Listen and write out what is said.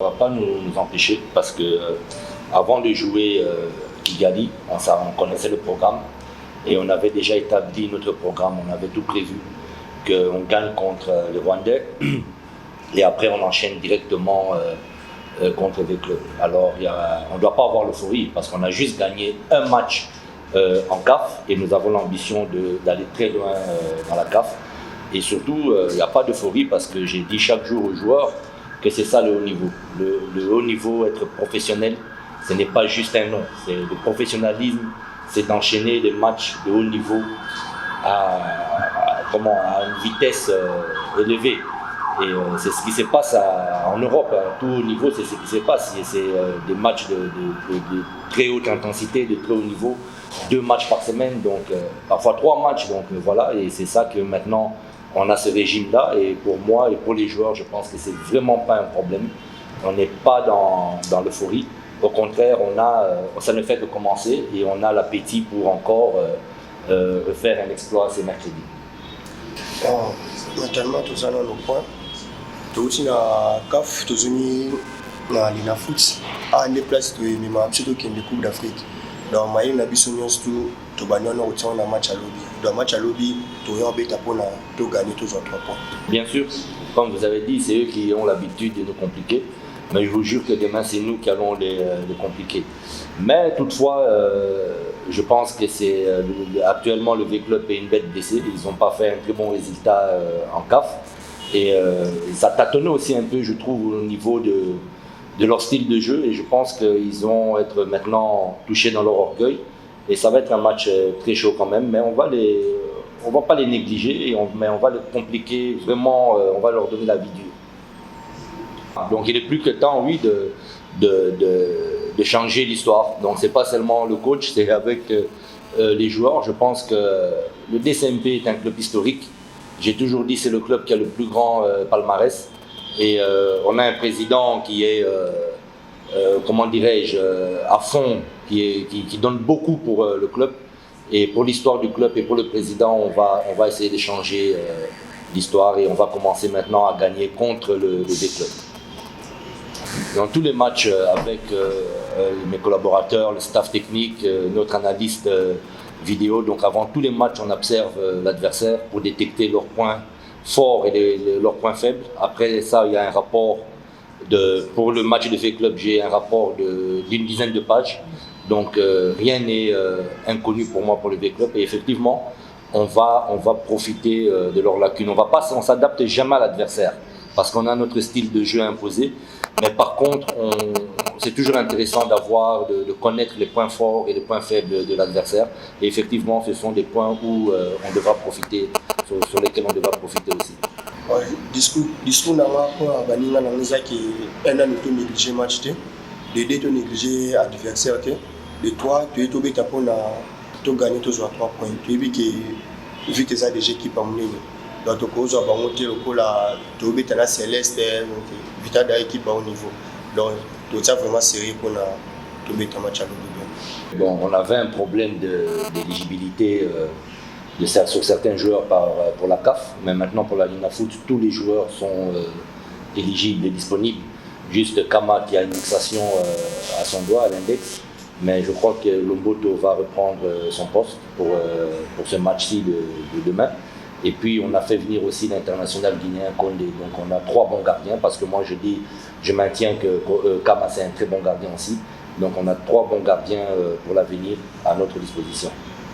Ça ne va pas nous empêcher parce que avant de jouer Kigali, on connaissait le programme et on avait déjà établi notre programme, on avait tout prévu, qu'on gagne contre les Rwandais et après on enchaîne directement contre les clubs. Alors on ne doit pas avoir l'euphorie parce qu'on a juste gagné un match en CAF et nous avons l'ambition d'aller très loin dans la CAF. Et surtout, il n'y a pas d'euphorie parce que j'ai dit chaque jour aux joueurs que c'est ça le haut niveau. Le haut niveau, être professionnel, ce n'est pas juste un nom. Le professionnalisme, c'est d'enchaîner des matchs de haut niveau à une vitesse élevée. Et c'est ce qui se passe en Europe. À tout haut niveau, c'est ce qui se passe. C'est des matchs de très haute intensité, de très haut niveau. 2 matchs par semaine, donc parfois 3 matchs. Donc voilà, et c'est ça que maintenant on a ce régime-là. Et pour moi et pour les joueurs, je pense que c'est vraiment pas un problème. On n'est pas dans l'euphorie. Au contraire, ça ne fait que commencer et on a l'appétit pour encore faire un exploit ce mercredi. Naturellement, tout ça dans nos points. Tout aussi dans la CAF, tout aussi dans l'INAFOOT. À une place de absolument qui est une Coupe d'Afrique. Dans Maï, on a besoin de gagner un match à lobby. Dans le match à lobby, tu as gagné toujours 3 points. Bien sûr, comme vous avez dit, c'est eux qui ont l'habitude de nous compliquer. Mais je vous jure que demain, c'est nous qui allons les compliquer. Mais toutefois, je pense que actuellement le V-Club est une bête blessée. Ils n'ont pas fait un très bon résultat en CAF. Et ça tâtonnait aussi un peu, je trouve, au niveau de leur style de jeu. Et je pense qu'ils vont être maintenant touchés dans leur orgueil. Et ça va être un match très chaud quand même. Mais on va pas les négliger, mais on va les compliquer. Vraiment, on va leur donner la vie dure. Donc il est plus que temps, oui, de changer l'histoire. Donc c'est pas seulement le coach, c'est avec les joueurs. Je pense que le DCMP est un club historique. J'ai toujours dit que c'est le club qui a le plus grand palmarès. Et on a un président qui est, comment dirais-je, à fond, qui donne beaucoup pour le club. Et pour l'histoire du club et pour le président, on va essayer de changer l'histoire et on va commencer maintenant à gagner contre le V-Club. Dans tous les matchs avec mes collaborateurs, le staff technique, notre analyste vidéo, donc avant tous les matchs, on observe l'adversaire pour détecter leurs points forts et leurs points faibles. Après ça, il y a un rapport, pour le match de V-Club, j'ai un rapport d'une dizaine de pages. Donc rien n'est inconnu pour moi pour le V-Club et effectivement, on va profiter de leurs lacunes. On s'adapte jamais à l'adversaire parce qu'on a notre style de jeu imposé. Mais par contre, c'est toujours intéressant de connaître les points forts et les points faibles de l'adversaire. Et effectivement, ce sont des points où on devra profiter, sur lesquels on devra profiter aussi. Ouais, discours n'a pas baninga na nza qui un an to négliger match de 2 to négliger adversaire de 3 tu es tombé pour to gagner tous à 3 points. Tu es que vu que ça des équipes à mener. Donc tu cause à monter le coup là to be tana Céleste vita da équipe à haut niveau. Donc tout ça vraiment sérieux pour to be ta match à l'eau. Bon, on avait un problème d'éligibilité sur certains joueurs pour la CAF, mais maintenant pour la l'INAFOOT, tous les joueurs sont éligibles et disponibles. Juste Kama qui a une fixation à son doigt, à l'index, mais je crois que Lomboto va reprendre son poste pour ce match-ci de demain. Et puis on a fait venir aussi l'international guinéen Condé. Donc on a 3 bons gardiens parce que moi je maintiens que Kama c'est un très bon gardien aussi. Donc on a 3 bons gardiens pour l'avenir à notre disposition.